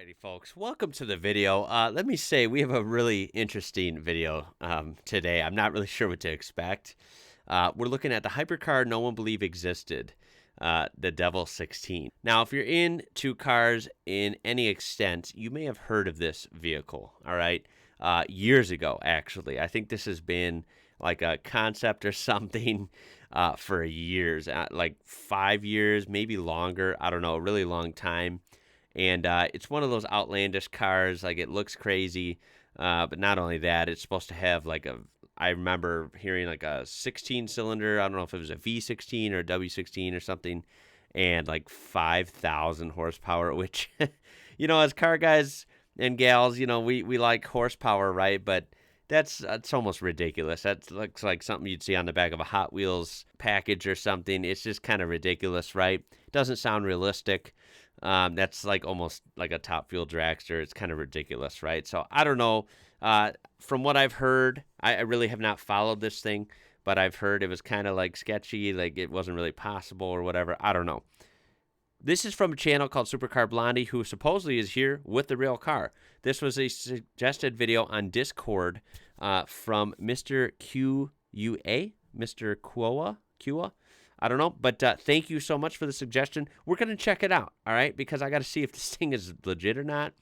Alrighty, folks, welcome to the video. Let me say we have a really interesting video today. I'm not really sure what to expect. We're looking at the hypercar no one believed existed, the V16. Now, if you're into cars in any extent, you may have heard of this vehicle, all right? Years ago, actually. I think this has been like a concept or something for years, like 5 years, maybe longer. I don't know, a really long time. And it's one of those outlandish cars. Like, it looks crazy, but not only that, it's supposed to have like I remember hearing like a 16-cylinder. I don't know if it was a V16 or a W16 or something, and like 5,000 horsepower. Which, you know, as car guys and gals, you know, we like horsepower, right? But that's almost ridiculous. That looks like something you'd see on the back of a Hot Wheels package or something. It's just kind of ridiculous, right? Doesn't sound realistic. That's like almost like a Top Fuel dragster. It's kind of ridiculous, right? So I don't know. From what I've heard, I really have not followed this thing, but I've heard it was kind of like sketchy, like it wasn't really possible or whatever. I don't know. This is from a channel called Supercar Blondie, who supposedly is here with the real car. This was a suggested video on Discord from Mr. QUA, Mr. Kua. I don't know, but thank you so much for the suggestion. We're going to check it out, all right, because I got to see if this thing is legit or not.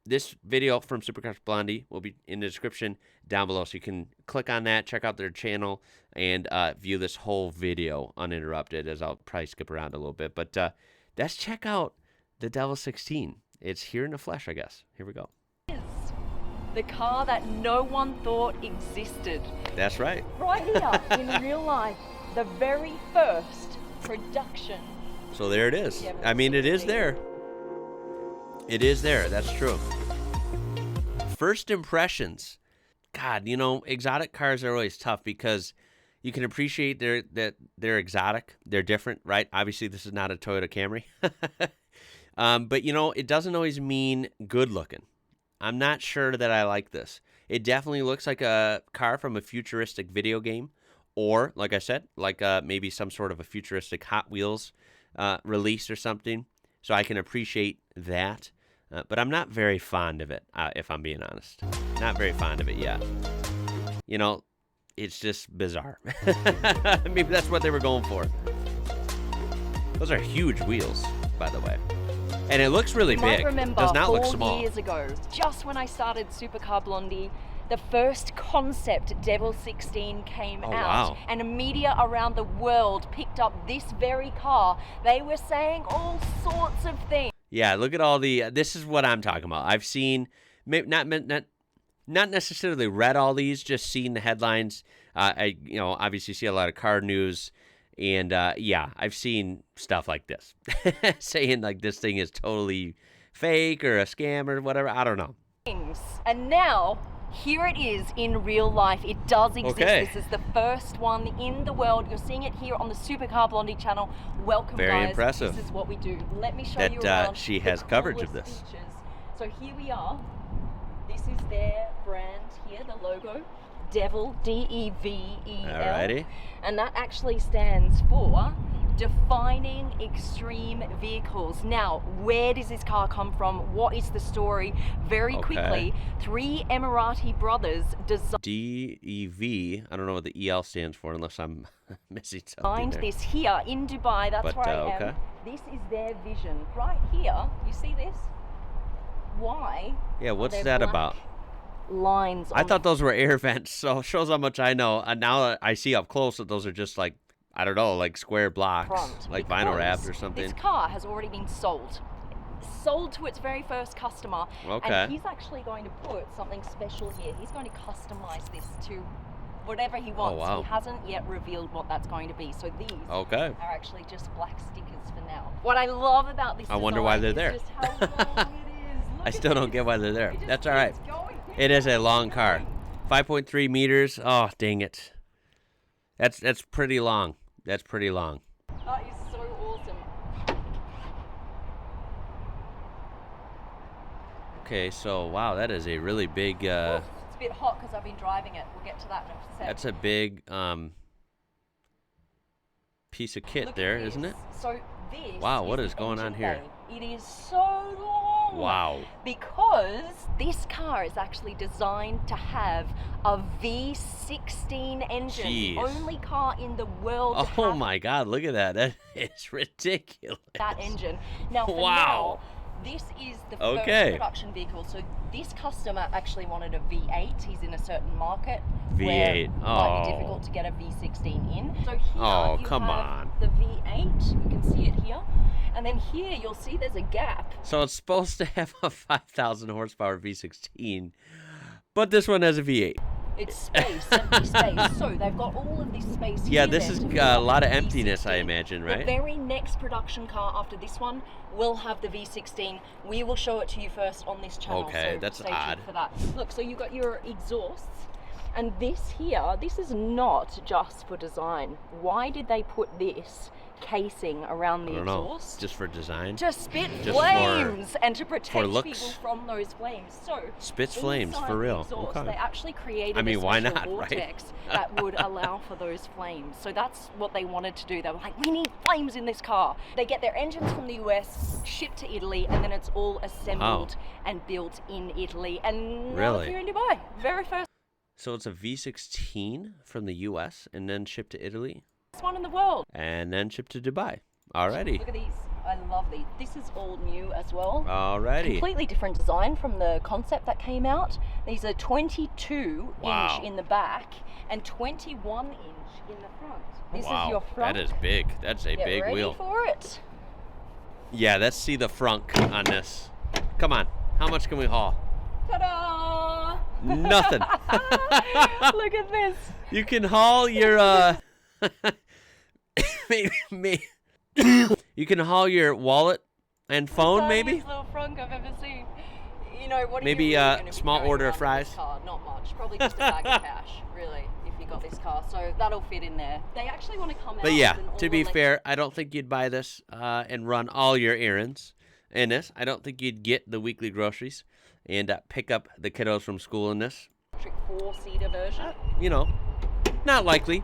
This video from Supercar Blondie will be in the description down below, so you can click on that, check out their channel, and view this whole video uninterrupted, as I'll probably skip around a little bit. But let's check out the V16. It's here in the flesh, I guess. Here we go. The car that no one thought existed. That's right. Right here in real life, the very first production. So there it is. I mean, it is there. It is there. That's true. First impressions. God, you know, exotic cars are always tough because you can appreciate that they're exotic. They're different, right? Obviously, this is not a Toyota Camry. But, you know, it doesn't always mean good looking. I'm not sure that I like this. It definitely looks like a car from a futuristic video game, or, like I said, like maybe some sort of a futuristic Hot Wheels release or something. So I can appreciate that. But I'm not very fond of it, if I'm being honest. Not very fond of it yet. You know, it's just bizarre. Maybe that's what they were going for. Those are huge wheels, by the way. And it looks really big. Remember, does not look small. 4 years ago, just when I started Supercar Blondie, the first concept V16 came out. Wow. And media around the world picked up this very car. They were saying all sorts of things. Yeah, look at all the, this is what I'm talking about. I've seen, not necessarily read all these, just seen the headlines. I, you know, obviously see a lot of car news. And yeah, I've seen stuff like this, saying like this thing is totally fake or a scam or whatever. I don't know. And now, here it is in real life. It does exist. Okay. This is the first one in the world. You're seeing it here on the Supercar Blondie channel. Welcome, Very guys. impressive. This is what we do. Let me show That, you around. she has coverage of this. Features. So here we are. This is their brand here, the logo. Devil, D-E-V-E-L. Alrighty. And that actually stands for Defining Extreme Vehicles. Now, where does this car come from? What is the story? Very quickly, 3 Emirati brothers designed D-E-V. I don't know what the E-L stands for unless I'm missing something there. this here in Dubai. That's where I am. This is their vision. Right here, you see this? Why? Yeah, what's that about? Lines. I thought those were air vents, so it shows how much I know. And now I see up close that those are just like, I don't know, like square blocks, like vinyl wrapped or something. This car has already been sold to its very first customer. Okay. And he's actually going to put something special here. He's going to customize this to whatever he wants. Oh, wow. He hasn't yet revealed what that's going to be. So these are actually just black stickers for now. What I love about this I wonder why they're there. Just how long it is. I still don't get why they're there. That's all right. It is a long car. 5.3 meters. Oh, dang it. That's pretty long. That's pretty long. That is so awesome. Okay, so wow, that is a really big It's a bit hot because I've been driving it. We'll get to that in a sec. that's a big piece of kit there, isn't it? So this Wow, what is the going on engine here? bay. It is so long. wrong. Wow. Because this car is actually designed to have a V16 engine. Jeez. The only car in the world to Oh have my God, look at that. That is ridiculous. that engine. Now, for Wow. now, this is the Okay. first production vehicle. So this customer actually wanted a V8. He's in a certain market V8. where it might be Oh. difficult to get a V16 in. So here Oh, you come have on. the V8. You can see it here. And then here you'll see there's a gap. So it's supposed to have a 5,000 horsepower V16, but this one has a V8. It's space, empty space. So they've got all of this space here. Yeah, this is then to a fill lot up of the emptiness, I V16. imagine, The right? very next production car after this one will have the V16. We will show it to you first on this channel. Okay, so that's stay tuned odd. for that. Look, so you've got your exhausts, and this here, this is not just for design. Why did they put this casing around the I don't know. exhaust? Just for design? To spit Just flames and to protect looks. people from those flames. So Spits flames, inside for the real. exhaust, Okay. They actually created I mean, a why special not, right? vortex that would allow for those flames. So that's what they wanted to do. They were like, we need flames in this car. They get their engines from the US, shipped to Italy, and then it's all assembled and built in Italy. And now Really? it's here in Dubai. Very first So it's a V16 from the US and then shipped to Italy one in the world. and then shipped to Dubai. Alrighty. Look at these. I love these. This is all new as well. Alrighty. Completely different design from the concept that came out. These are 22 Wow. inch in the back and 21 inch in the front. This is your front. That is big. That's a Get big ready wheel. for it. Yeah, let's see the frunk on this. Come on. How much can we haul? Ta-da! Nothing. Look at this. You can haul your maybe you can haul your wallet and phone, maybe. Tiniest little front I've ever seen. You know what? Maybe a a small order of fries. Not much. Probably just a bag of cash, really, if you got this car. So that'll fit in there. They actually want to come out. But yeah, with an to be all-electric- fair, I don't think you'd buy this and run all your errands in this. I don't think you'd get the weekly groceries and pick up the kiddos from school in this. electric 4-seater version. You know, not likely.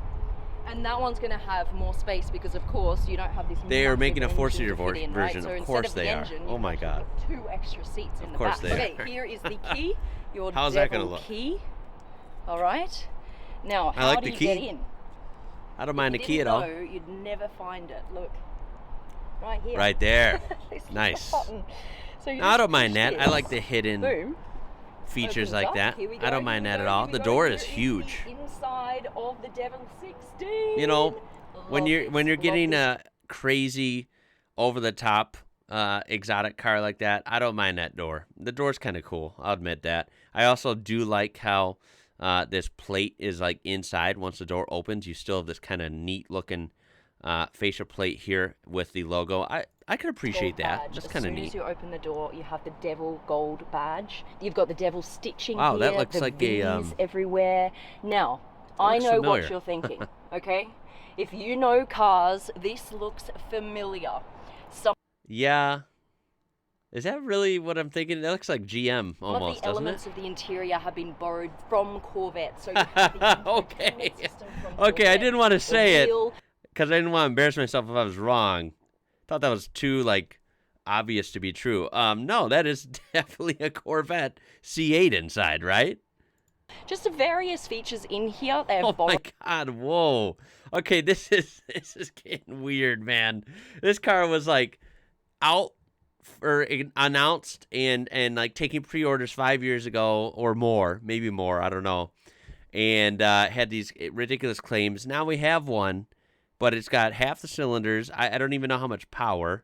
And that one's going to have more space because, of course, you don't have this. They are massive making a engine 4-seater to fit in, right? version. So Of instead course of they the are. engine, Oh you've my actually God. got 2 extra seats in the course back. they Okay, are. here is the key. Your How's that devil gonna look? key. All right. Now, I how like do the you key. get in? I don't mind the If key you at all. didn't know, you'd never find it. Look, right here. Right there. This little Nice. button. So you I just don't mind push that. I this. like the hidden Boom. features Opens like up. that. Here we I go, don't mind here that we at go, all. here The we door go. is Here huge. the inside of the Devil 16. You know, when Love you're this, getting love a crazy over the top exotic car like that, I don't mind that door. The door's kind of cool. I'll admit that. I also do like how this plate is like inside. Once the door opens, you still have this kind of neat looking fascia plate here with the logo. I can appreciate gold that. badge. That's As kind of soon neat. as you open the door, you have the Devil gold badge. You've got the Devil stitching Wow, here. that looks the like a, V's everywhere. Now, that I looks know familiar. what you're thinking. Okay, if you know cars, this looks familiar. Yeah. Is that really what I'm thinking? That looks like GM Some of almost, the doesn't elements it? of the interior have been borrowed from Corvette. So you have the Okay. entertainment system from Okay, I Corvette, didn't want to the say it wheel. because I didn't want to embarrass myself if I was wrong. Thought that was too like obvious to be true. No, that is definitely a Corvette C8 inside, right? Just the various features in here. They have Oh my borrowed God! Whoa. Okay, this is getting weird, man. This car was like out or announced and like taking pre-orders 5 years ago or more, maybe more. I don't know. And had these ridiculous claims. Now we have one, but it's got half the cylinders. I don't even know how much power.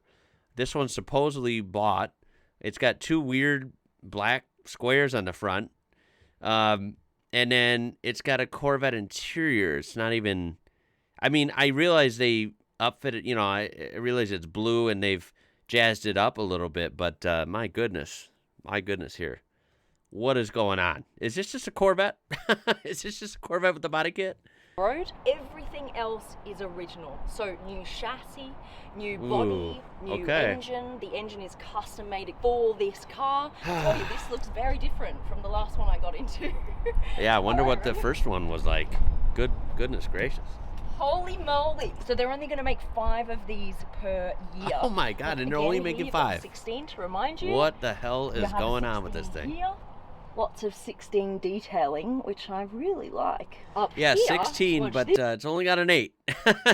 This one's supposedly bought. It's got 2 weird black squares on the front. And then it's got a Corvette interior. It's not even... I mean, I realize they upfitted... You know, I realize it's blue and they've jazzed it up a little bit. But my goodness here. What is going on? Is this just a Corvette? Is this just a Corvette with the body kit? Everything else is original. So new chassis, new body, new okay. engine. The engine is custom made for this car. I tell you, this looks very different from the last one I got into. Yeah, I wonder All what right, the ready? first one was like. Goodness gracious. Holy moly. So they're only going to make 5 of these per year. Oh my God, and they're Again, only here making you've got 5. 16 to remind you. What the hell You is have going on with 16 this thing? Here. Lots of 16 detailing, which I really like. Up Yeah, here, 16, but it's only got an 8.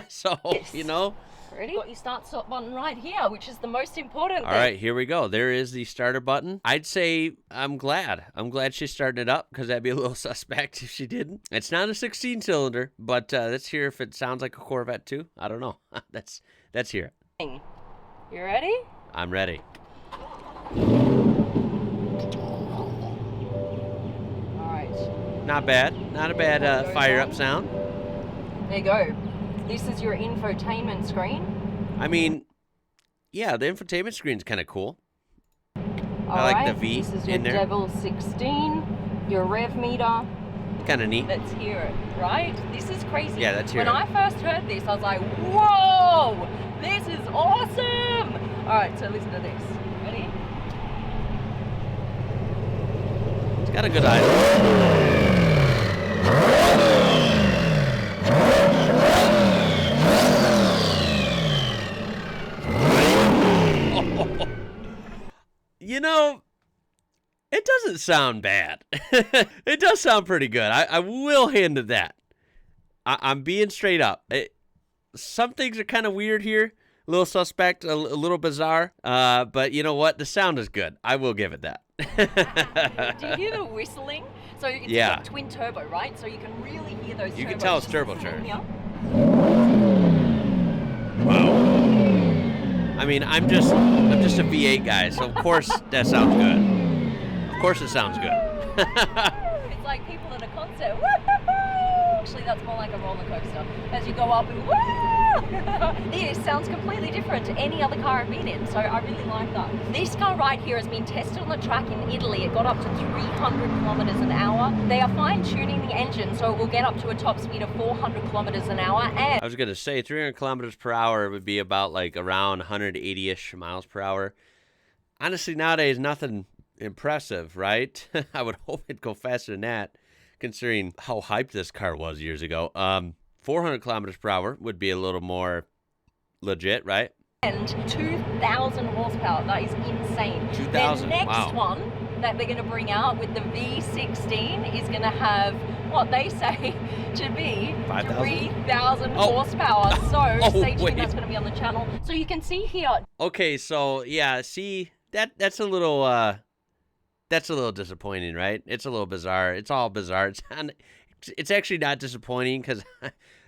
So, you know. Ready? Got your start stop button right here, which is the most important thing. All right, here we go. There is the starter button. I'd say I'm glad. I'm glad she's starting it up because that'd be a little suspect if she didn't. It's not a 16-cylinder, but let's hear if it sounds like a Corvette too. I don't know. Let's hear it. You ready? I'm ready. All right. Not bad. Not a bad fire up sound. There you go. This is your infotainment screen. I mean, yeah, the infotainment screen's kind of cool. All I like right, the V this is your in there. Devil 16, your rev meter. Kind of neat. Let's hear it, right? This is crazy. Yeah, let's hear it. When I first heard this, I was like, whoa, this is awesome. All right, so listen to this. Ready? It's got a good idea. You know, it doesn't sound bad. It does sound pretty good. I will hand it that. I'm being straight up. Some things are kind of weird here. A little suspect, a little bizarre. But you know what? The sound is good. I will give it that. Do you hear the whistling? So it's Yeah. a twin turbo, right? So you can really hear those You can turbos tell it's just turbocharged. here. Wow. I mean, I'm just a V8 guy, so of course that sounds good. Of course it sounds good. It's like people at a concert. Woo-hoo-hoo! Actually, that's more like a roller coaster. As you go up and woo! This sounds completely different to any other car I've been in, so I really like that. This car right here has been tested on the track in Italy. It got up to 300 kilometers an hour. They are fine-tuning the engine, so it will get up to a top speed of 400 kilometers an hour. And I was going to say 300 kilometers per hour would be about like around 180-ish miles per hour. Honestly, nowadays, nothing impressive, right? I would hope it'd go faster than that, considering how hyped this car was years ago. 400 kilometers per hour would be a little more legit, right? and 2,000 horsepower. That is insane. 2,000, The next wow. one that they're going to bring out with the V16 is going to have what they say to be 5,000? 3,000 Oh. horsepower. So Oh, stay tuned, wait. that's going to be on the channel. So you can see here. Okay, so yeah, see that's a little disappointing, right? It's a little bizarre. It's all bizarre. It's actually not disappointing because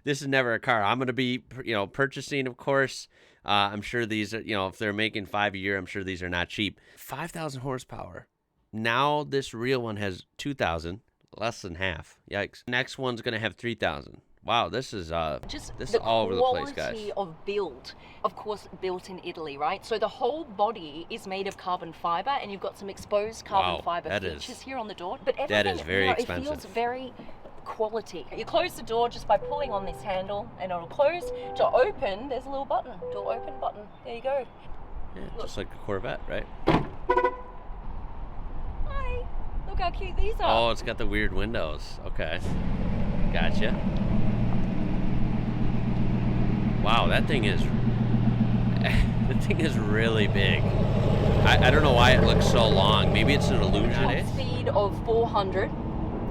this is never a car I'm going to be, purchasing. Of course, I'm sure these are, if they're making 5 a year, I'm sure these are not cheap. 5,000 horsepower. Now this real one has 2,000, less than half. Yikes. Next one's going to have 3,000. Wow, this is Just the all over the place, guys. quality of build, of course, built in Italy, right? So the whole body is made of carbon fiber, and you've got some exposed carbon Wow, fiber that features is- here on the door. But everything, that is very it expensive. feels very quality. You close the door just by pulling on this handle, and it'll close. To open, there's a little button, door open button. There you go. Yeah, just like a Corvette, right? Hi, look how cute these are. Oh, it's got the weird windows. Okay, gotcha. Wow, that thing is really big. I don't know why it looks so long. Maybe it's an illusion. Top speed of 400.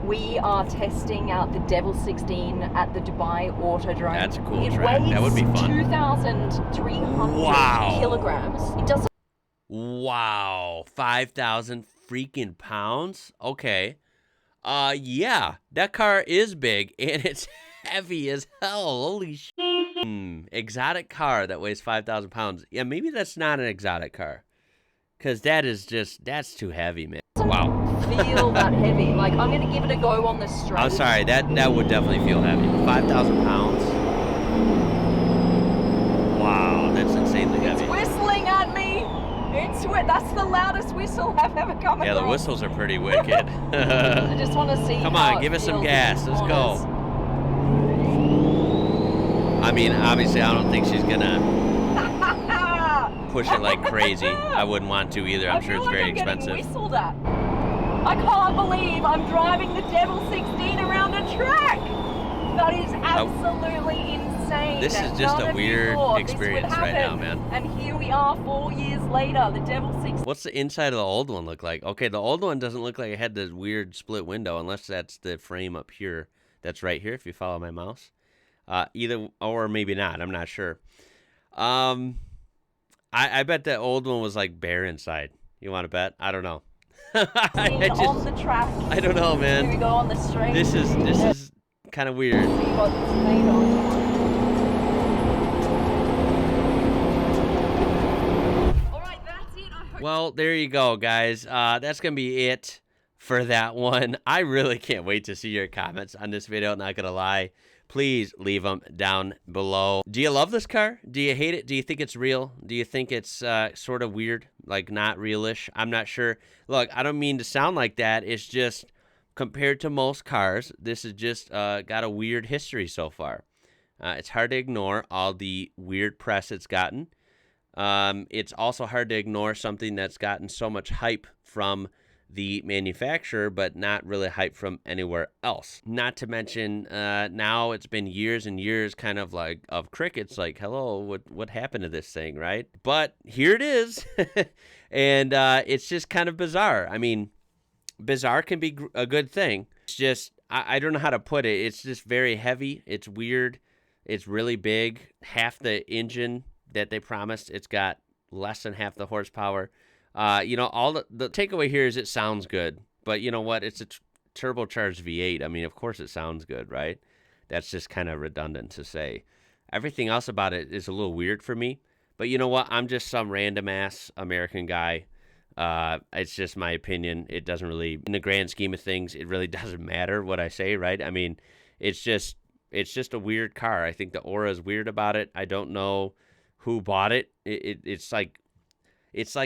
We are testing out the Devil 16 at the Dubai Autodrome. That's a cool It track. weighs That would be fun. 2,300 Wow. kilograms. It doesn't Wow, 5,000 freaking pounds. Okay, yeah, that car is big and it's heavy as hell. Holy shit. Exotic car that weighs 5,000 pounds. Yeah, maybe that's not an exotic car, because that's too heavy, man. Wow. feel that heavy. Like, I'm going to give it a go on the straight. I'm sorry, that would definitely feel heavy. 5,000 pounds. Wow, that's insanely It's heavy. whistling at me. That's the loudest whistle I've ever come Yeah, across. the whistles are pretty wicked. I just want to see. Come how on, it give us some feels in gas. the Let's corners. go. I mean, obviously, I don't think she's gonna push it like crazy. I wouldn't want to either. I'm I sure feel it's like very I'm getting expensive. whistled at. I can't believe I'm driving the Devil 16 around a track. That is absolutely insane. insane. This is just None a of you weird thought experience this would right now, happen. man. And here we are 4 years later, the Devil 16. What's the inside of the old one look like? Okay, the old one doesn't look like it had the weird split window, unless that's the frame up here. That's right here, if you follow my mouse. Either, or maybe not, I'm not sure. I bet the old one was like bare inside. You want to bet? I don't know. On the track. I don't know, man. Here we go on the straight. This is kind of weird. See what it's made of. Alright, that's it. Well, there you go, guys. That's going to be it for that one. I really can't wait to see your comments on this video, not going to lie. Please leave them down below. Do you love this car? Do you hate it? Do you think it's real? Do you think it's sort of weird, like not realish? I'm not sure. Look, I don't mean to sound like that. It's just compared to most cars, this has just got a weird history so far. It's hard to ignore all the weird press it's gotten. It's also hard to ignore something that's gotten so much hype from the manufacturer, but not really hype from anywhere else. Not to mention, now it's been years and years kind of like of crickets, like, hello, what happened to this thing, right? But here it is, and it's just kind of bizarre. I mean, bizarre can be a good thing. It's just, I don't know how to put it. It's just very heavy. It's weird. It's really big. Half the engine that they promised, it's got less than half the horsepower. You know, all the takeaway here is it sounds good, but you know what? It's a turbocharged V8. I mean, of course it sounds good, right? That's just kind of redundant to say. Everything else about it is a little weird for me, but you know what? I'm just some random ass American guy. It's just my opinion. It doesn't really, in the grand scheme of things, it really doesn't matter what I say, right? I mean, it's just a weird car. I think the aura is weird about it. I don't know who bought it. It's like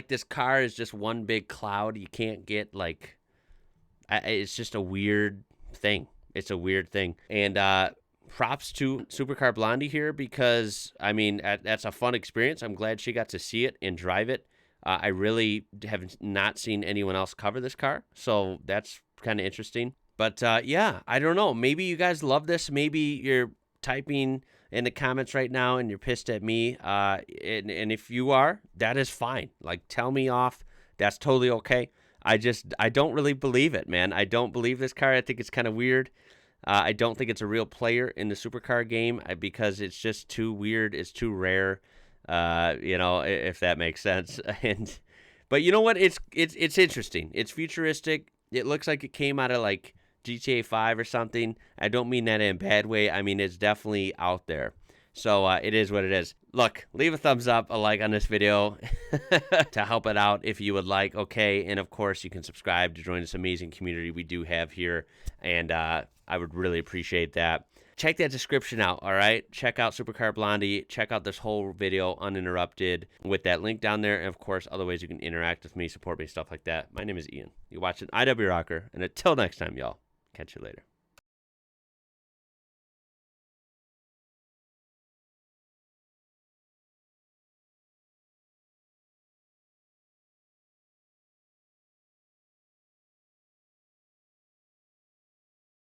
this car is just one big cloud. You can't get like, it's just a weird thing. It's a weird thing. And props to Supercar Blondie here because, I mean, that's a fun experience. I'm glad she got to see it and drive it. I really have not seen anyone else cover this car, so that's kind of interesting. But yeah, I don't know. Maybe you guys love this. Maybe you're typing in the comments right now and you're pissed at me. And if you are, that is fine. Like, tell me off. That's totally okay. I don't really believe it, man. I don't believe this car. I think it's kind of weird. I don't think it's a real player in the supercar game because it's just too weird. It's too rare. You know, if that makes sense. But you know what? It's interesting. It's futuristic. It looks like it came out of like GTA 5 or something. I don't mean that in a bad way. I mean, it's definitely out there. So it is what it is. Look, leave a thumbs up, a like on this video to help it out if you would like. Okay, and of course, you can subscribe to join this amazing community we do have here, and I would really appreciate that. Check that description out, all right? Check out Supercar Blondie. Check out this whole video uninterrupted with that link down there. And, of course, other ways you can interact with me, support me, stuff like that. My name is Ian. You're watching IWrocker. And until next time, y'all, catch you later.